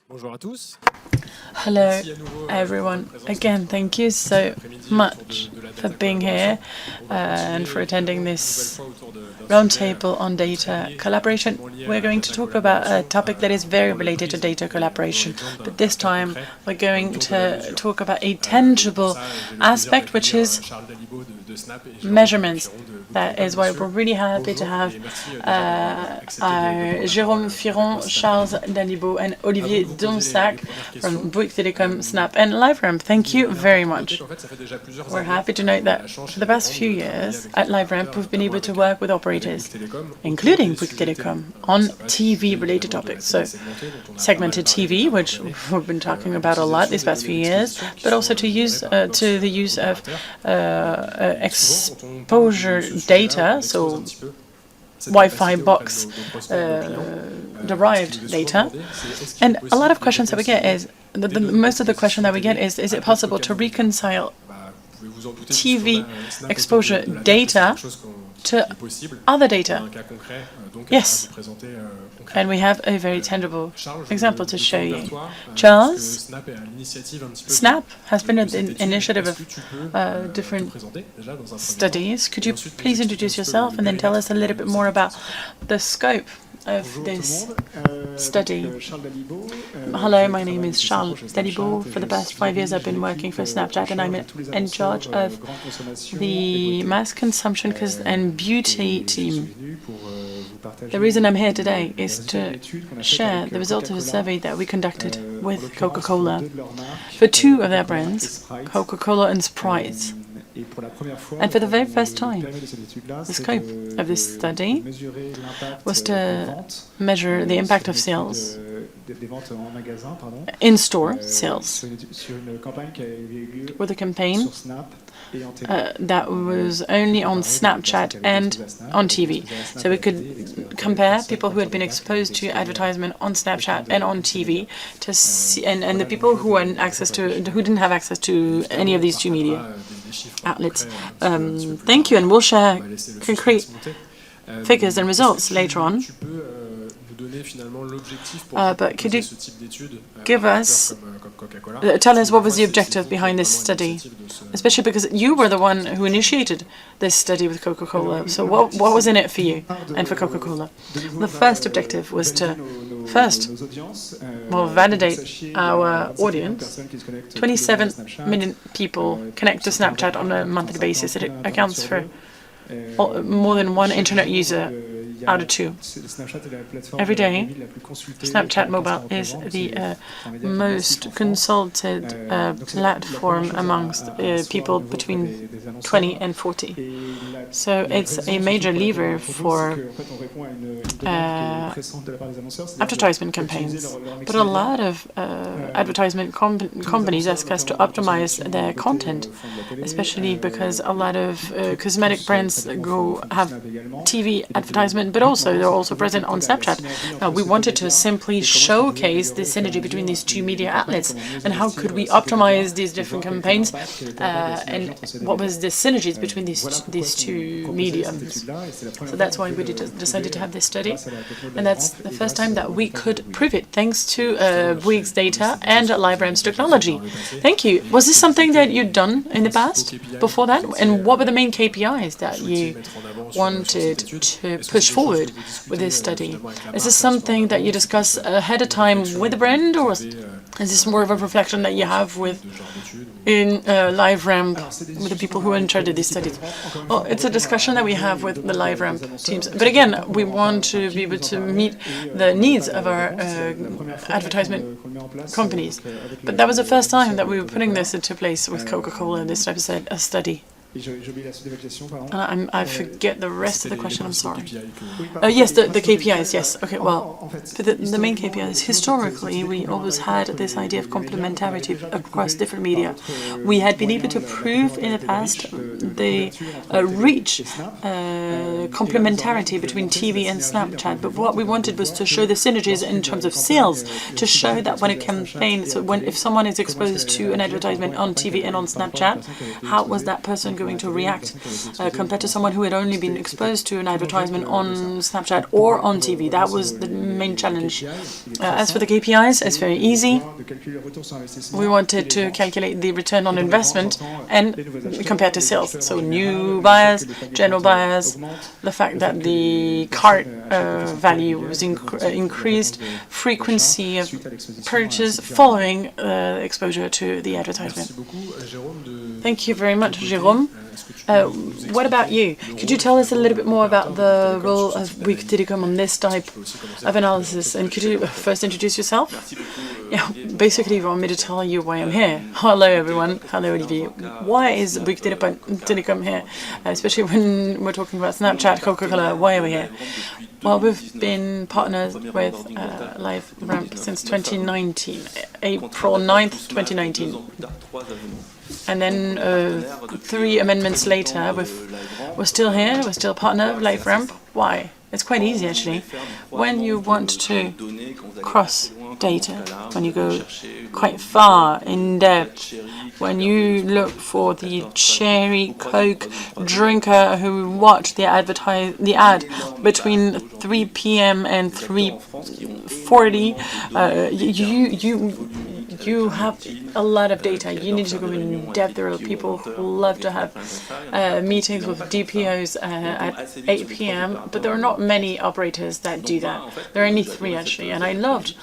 Bonjour à tous. Hello, everyone. Again, thank you so much for being here and for attending this roundtable on data collaboration. We're going to talk about a topic that is very related to data collaboration, but this time we're going to talk about a tangible aspect, which is measurements. That is why we're really happy to have Jérôme, Firon, Charles, Dalibot, and Olivier Dansac from Bouygues Telecom, Snap, and LiveRamp. Thank you very much. We're happy to note that for the past few years at LiveRamp, we've been able to work with operators, including Bouygues Telecom, on TV-related topics. So segmented TV, which we've been talking about a lot these past few years, but also to the use of exposure data, so Wi-Fi box derived data. And a lot of questions that we get is, most of the question that we get is it possible to reconcile TV exposure data to other data? Yes. And we have a very tangible example to show you. Charles, Snap has been an initiative of different studies. Could you please introduce yourself and then tell us a little bit more about the scope of this study? Hello, my name is Charles Dalibot. For the past 5 years I've been working for Snapchat, and I'm in charge of the mass consumption and beauty team. The reason I'm here today is to share the results of a survey that we conducted with Coca-Cola for two of their brands, Coca-Cola and Sprite. And for the very first time, the scope of this study was to measure the impact of sales, in-store sales, with a campaign that was only on Snapchat and on TV. So we could compare people who had been exposed to advertisement on Snapchat and on TV to see, and the people who didn't have access to any of these two media outlets. Thank you, and we'll share concrete figures and results later on. But could you tell us what was the objective behind this study? Especially because you were the one who initiated this study with Coca-Cola. So what was in it for you and for Coca-Cola? The first objective was to validate our audience. 27 million people connect to Snapchat on a monthly basis. It accounts for more than one internet user out of two. Every day, Snapchat Mobile is the most consulted platform amongst people between 20 and 40. So it's a major lever for advertisement campaigns. But a lot of advertisement companies ask us to optimize their content, especially because a lot of cosmetic brands have TV advertisement, but also they're also present on Snapchat. Now, we wanted to simply showcase the synergy between these two media outlets and how could we optimize these different campaigns and what was the synergies between these two mediums. So that's why we decided to have this study, and that's the first time that we could prove it thanks to Bouygues data and LiveRamp's technology. Thank you. Was this something that you'd done in the past before that? And what were the main KPIs that you wanted to push forward with this study? Is this something that you discuss ahead of time with the brand, or is this more of a reflection that you have in LiveRamp with the people who are in charge of these studies? Oh, it's a discussion that we have with the LiveRamp teams. But again, we want to be able to meet the needs of our advertisement companies. But that was the first time that we were putting this into place with Coca-Cola, this type of study. I forget the rest of the question, I'm sorry. Yes, the KPIs, yes. Okay, well, for the main KPIs, historically, we always had this idea of complementarity across different media. We had been able to prove in the past the reach complementarity between TV and Snapchat, but what we wanted was to show the synergies in terms of sales, to show that when a campaign, if someone is exposed to an advertisement on TV and on Snapchat, how was that person going to react compared to someone who had only been exposed to an advertisement on Snapchat or on TV. That was the main challenge. As for the KPIs, it's very easy. We wanted to calculate the return on investment and compared to sales. So new buyers, general buyers, the fact that the cart value was increased, frequency of purchase following exposure to the advertisement. Thank you very much, Jérôme. What about you? Could you tell us a little bit more about the role of Bouygues Telecom on this type of analysis? And could you first introduce yourself? Yeah, basically you want me to tell you why I'm here. Hello everyone. Hello Olivier. Why is Bouygues Telecom here? Especially when we're talking about Snapchat, Coca-Cola, why are we here? Well, we've been partners with LiveRamp since 2019, April 9th, 2019. And then 3 amendments later, we're still here, we're still a partner of LiveRamp. Why? It's quite easy, actually. When you want to cross data, when you go quite far in depth, when you look for the cherry Coke drinker who watched the ad between 3 p.m. and 3:40, you have a lot of data. You need to go in depth. There are people who love to have meetings with DPOs at 8 p.m., but there are not many operators that do that. There are only 3 actually, and I loved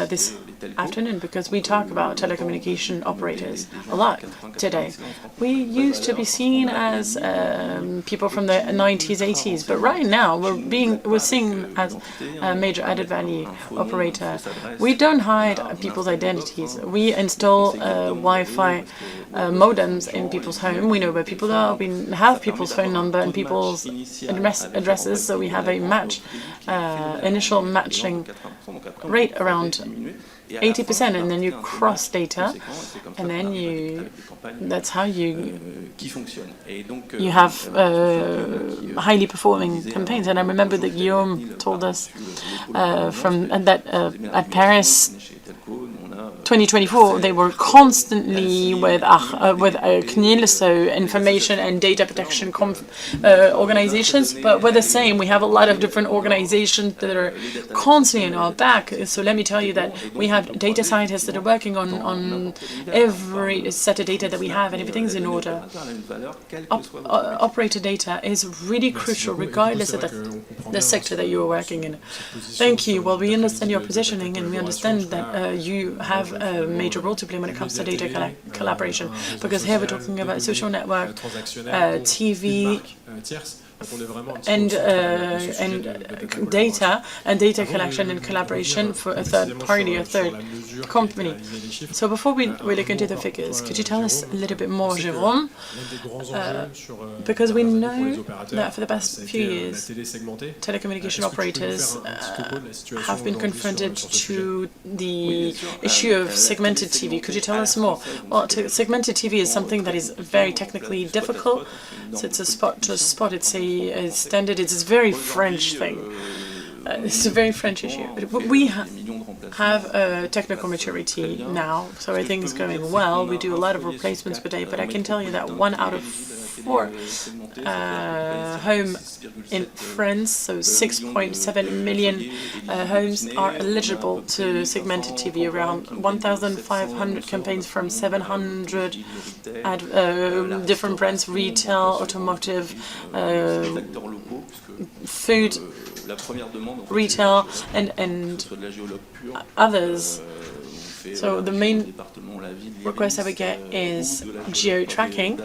this afternoon because we talk about telecommunication operators a lot today. We used to be seen as people from the 90s, 80s, but right now we're seen as a major added value operator. We don't hide people's identities. We install Wi-Fi modems in people's home. We know where people are. We have people's phone number and people's addresses, so we have a initial matching rate around 80%, and then you cross data, and then that's how you have highly performing campaigns. And I remember that Guillaume told us at Paris 2024, they were constantly with CNIL, so information and data protection organizations, but we're the same. We have a lot of different organizations that are constantly in our back. So let me tell you that we have data scientists that are working on every set of data that we have, and everything's in order. Operator data is really crucial, regardless of the sector that you are working in. Thank you. Well, we understand your positioning, and we understand that you have a major role to play when it comes to data collaboration, because here we're talking about social network, TV, and data collection and collaboration for a third party, a third company. So before we look into the figures, could you tell us a little bit more, Jérôme? Because we know that for the past few years, telecommunication operators have been confronted to the issue of segmented TV. Could you tell us more? Well, segmented TV is something that is very technically difficult. So it's a spot to spot. It's a standard. It's a very French thing. It's a very French issue. But we have a technical maturity now, so everything's going well. We do a lot of replacements per day, but I can tell you that 1 out of 4 homes in France, so 6.7 million homes, are eligible to segmented TV. Around 1,500 campaigns from 700 different brands, retail, automotive, food, retail, and others. So the main request that we get is geo-tracking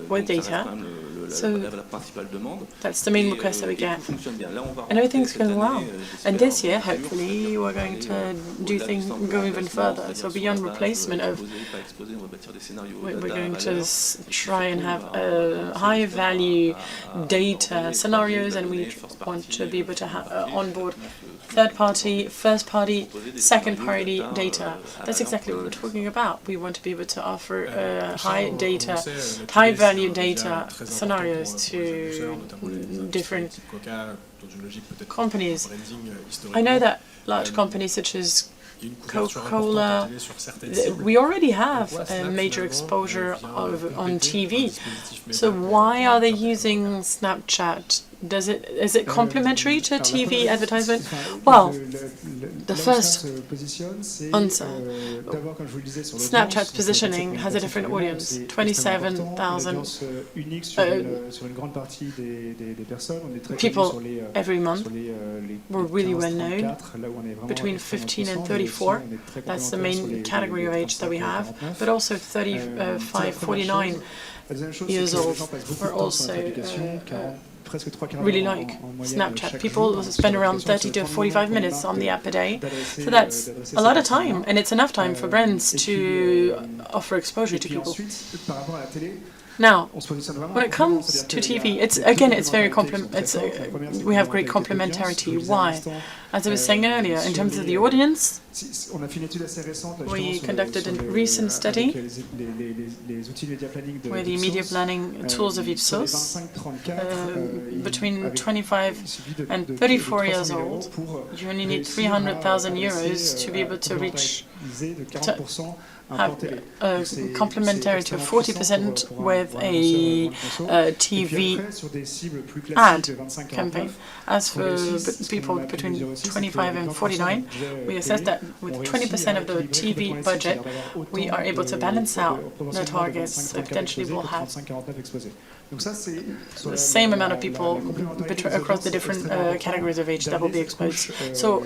with data. So that's the main request that we get. And everything's going well. And this year, hopefully, we're going to go even further. So beyond replacement we're going to try and have high-value data scenarios, and we want to be able to have onboard third-party, first-party, second-party data. That's exactly what we're talking about. We want to be able to offer high-value data scenarios to different companies. I know that large companies such as Coca-Cola, we already have a major exposure on TV. So why are they using Snapchat? Is it complementary to TV advertisement? Well, the first answer, Snapchat's positioning has a different audience, 27,000 people every month. We're really well known, between 15 and 34. That's the main category of age that we have, but also 35, 49 years old. We're also really like Snapchat. People spend around 30 to 45 minutes on the app a day, so that's a lot of time, and it's enough time for brands to offer exposure to people. Now, when it comes to TV, it's very we have great complementarity. Why? As I was saying earlier, in terms of the audience, we conducted a recent study where the media planning tools of Ipsos, between 25 and 34 years old, you only need 300,000 euros to be able to reach have a complementarity of 40% with a TV ad campaign. As for people between 25 and 49, we assessed that with 20% of the TV budget, we are able to balance out the targets. So potentially we'll have the same amount of people across the different categories of age that will be exposed. So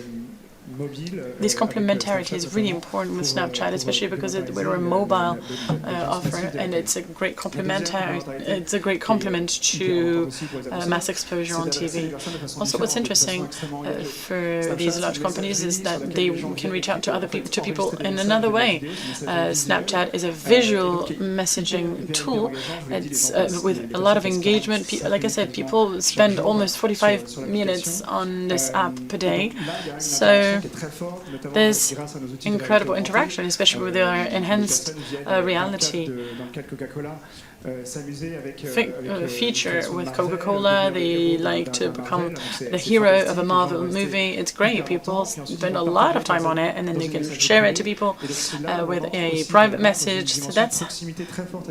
this complementarity is really important with Snapchat, especially because we're a mobile offer, and it's a great complement to mass exposure on TV. Also, what's interesting for these large companies is that they can reach out to people in another way. Snapchat is a visual messaging tool. It's with a lot of engagement. Like I said, people spend almost 45 minutes on this app per day. So there's incredible interaction, especially with their enhanced reality feature with Coca-Cola. They like to become the hero of a Marvel movie. It's great. People spend a lot of time on it, and then they can share it to people with a private message. So that's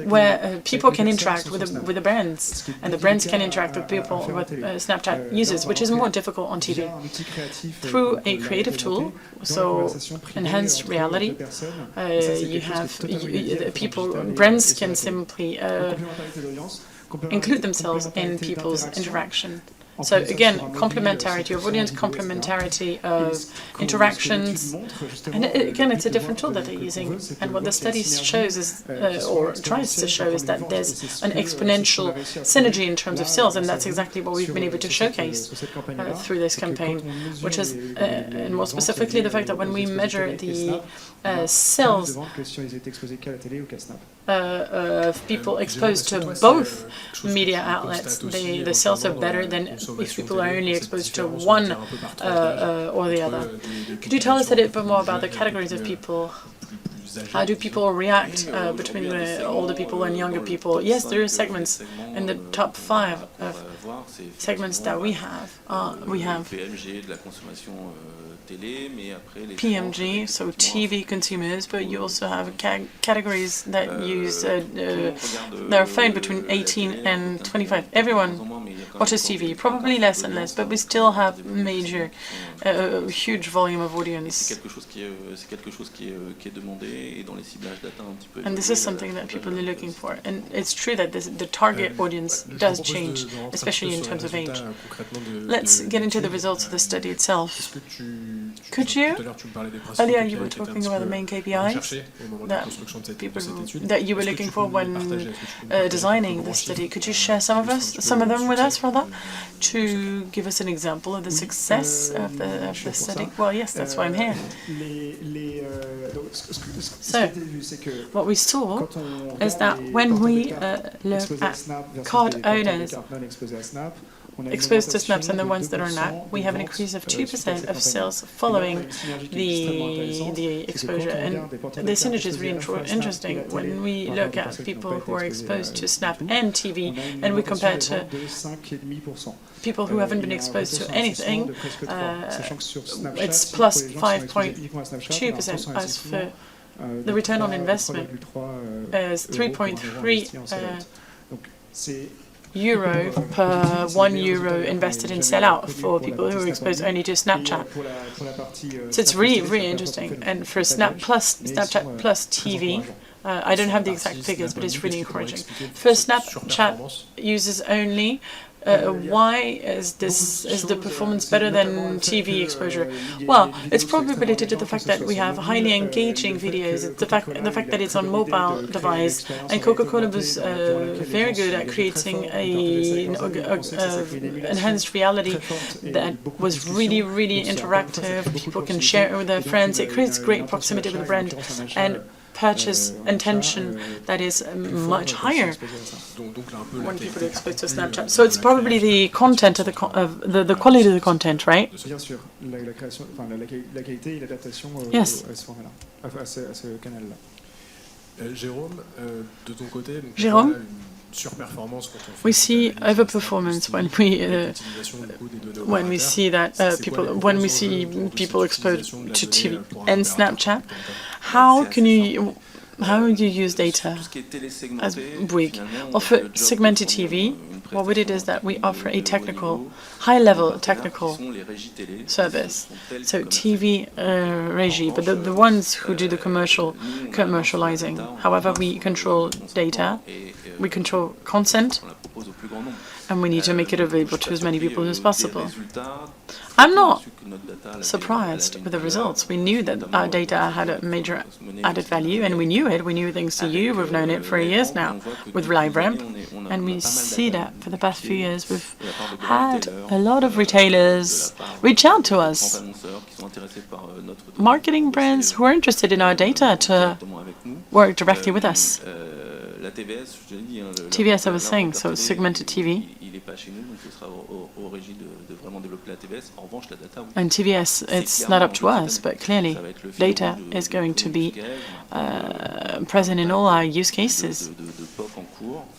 where people can interact with the brands, and the brands can interact with people, with Snapchat users, which is more difficult on TV. Through a creative tool, so enhanced reality, brands can simply include themselves in people's interaction. So again, complementarity of audience, complementarity of interactions, and again, it's a different tool that they're using. And what the study shows is, or tries to show, is that there's an exponential synergy in terms of sales, and that's exactly what we've been able to showcase through this campaign, which is, and more specifically, the fact that when we measure the sales of people exposed to both media outlets, the sales are better than if people are only exposed to one or the other. Could you tell us a little bit more about the categories of people? How do people react between the older people and younger people? Yes, there are segments. In the top 5 of segments that we have PMG, so TV consumers, but you also have categories that use their phone between 18 and 25. Everyone watches TV, probably less and less, but we still have huge volume of audience. And this is something that people are looking for. And it's true that the target audience does change, especially in terms of age. Let's get into the results of the study itself. Could you? Earlier you were talking about the main KPIs that you were looking for when designing the study. Could you share some of them with us, rather, to give us an example of the success of the study? Well, yes, that's why I'm here. So, what we saw is that when we look at card owners exposed to snaps and the ones that are not, we have an increase of 2% of sales following the exposure. And the synergy is really interesting when we look at people who are exposed to Snap and TV, and we compare to people who haven't been exposed to anything, it's plus 5.2%. As for the return on investment is 3.3 euro per €1 invested in sell-out for people who are exposed only to Snapchat. So it's really, really interesting. And for Snapchat plus TV, I don't have the exact figures, but it's really encouraging. For Snapchat users only, why is the performance better than TV exposure? Well, it's probably related to the fact that we have highly engaging videos. It's the fact that it's on mobile device, and Coca-Cola was very good at creating an enhanced reality that was really, really interactive. People can share it with their friends. It creates great proximity with the brand and purchase intention that is much higher when people are exposed to Snapchat. So it's probably the content of the quality of the content, right? Yes. Jérôme, we see overperformance when we see that people exposed to TV and Snapchat. How do you use data as Bouygues? Well, for segmented TV, what we did is that we offer a high-level technical service. So TV regie, but the ones who do the commercializing. However, we control data, we control consent, and we need to make it available to as many people as possible. I'm not surprised with the results. We knew that our data had a major added value, and we knew it. We knew thanks to you. We've known it for years now with LiveRamp, and we see that for the past few years we've had a lot of retailers reach out to us, marketing brands who are interested in our data to work directly with us. TVS, I was saying, so segmented TV. And TVS, it's not up to us, but clearly data is going to be present in all our use cases.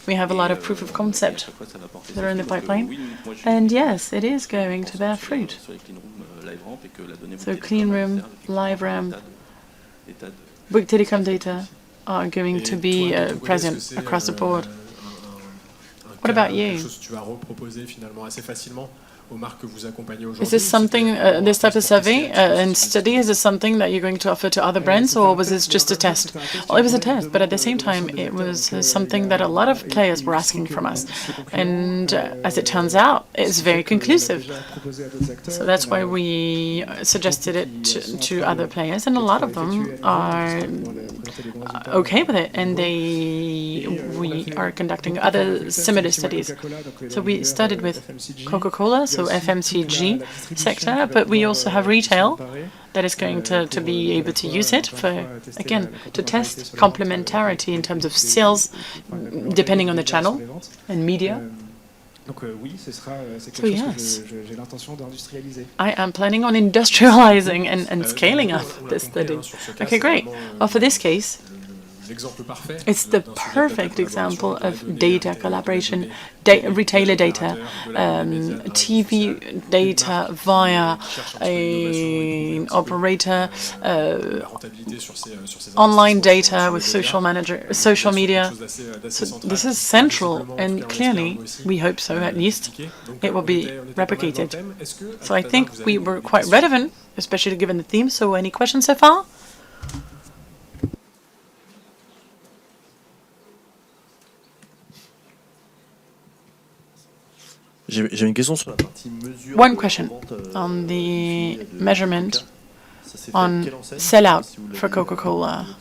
We have a lot of proof of concept that are in the pipeline, and yes, it is going to bear fruit. So clean room, LiveRamp, Bouygues Telecom data are going to be present across the board. What about you? Is this something, this type of survey and study, is this something that you're going to offer to other brands, or was this just a test? Well, it was a test, but at the same time, it was something that a lot of players were asking from us. And as it turns out, it's very conclusive. So that's why we suggested it to other players, and a lot of them are okay with it, and we are conducting other similar studies. So we started with Coca-Cola, so FMCG sector, but we also have retail that is going to be able to use it for, again, to test complementarity in terms of sales, depending on the channel, and media. So yes, I am planning on industrializing and scaling up this study. Okay, great. Well, for this case, it's the perfect example of data collaboration, retailer data, TV data via an operator, online data with social media. So this is central, and clearly, we hope so at least, it will be replicated. So I think we were quite relevant, especially given the theme. So any questions so far? One question on the measurement on sell-out for Coca-Cola.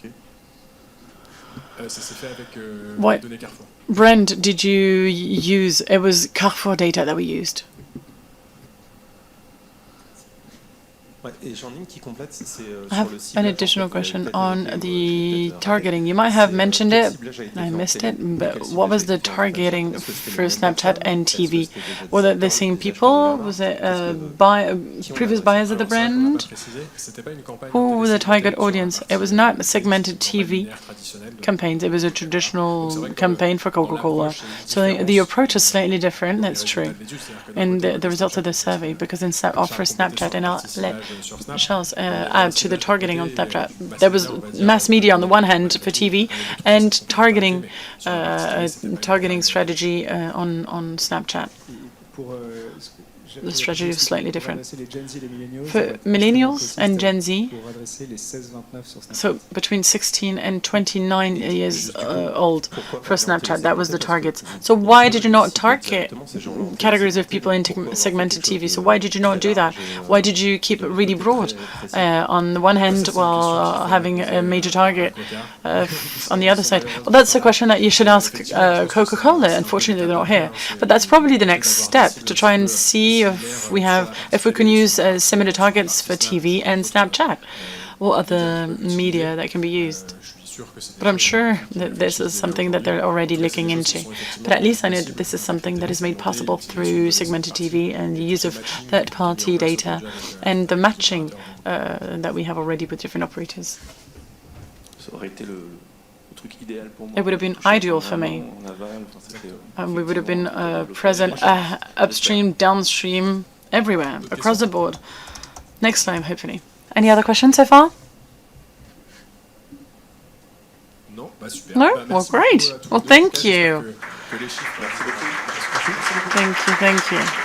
What brand did you use? It was Carrefour data that we used. I have an additional question on the targeting. You might have mentioned it, I missed it, but what was the targeting for Snapchat and TV? Were it the same people? Was it previous buyers of the brand? Who were the target audience? It was not segmented TV campaigns. It was a traditional campaign for Coca-Cola. So the approach is slightly different, that's true. And the results of the survey, because for Snapchat, and I'll let Charles add to the targeting on Snapchat, there was mass media on the one hand for TV and targeting strategy on Snapchat. The strategy is slightly different. For millennials and Gen Z, so between 16 and 29 years old for Snapchat, that was the target. So why did you not target categories of people in segmented TV? So why did you not do that? Why did you keep it really broad on the one hand while having a major target on the other side? Well, that's a question that you should ask Coca-Cola. Unfortunately, they're not here. But that's probably the next step, to try and see if we can use similar targets for TV and Snapchat or other media that can be used. But I'm sure that this is something that they're already looking into. But at least I know that this is something that is made possible through segmented TV and the use of third-party data and the matching that we have already with different operators. It would have been ideal for me. We would have been present upstream, downstream, everywhere, across the board. Next time, hopefully. Any other questions so far? No? Well, great. Well, thank you. Thank you.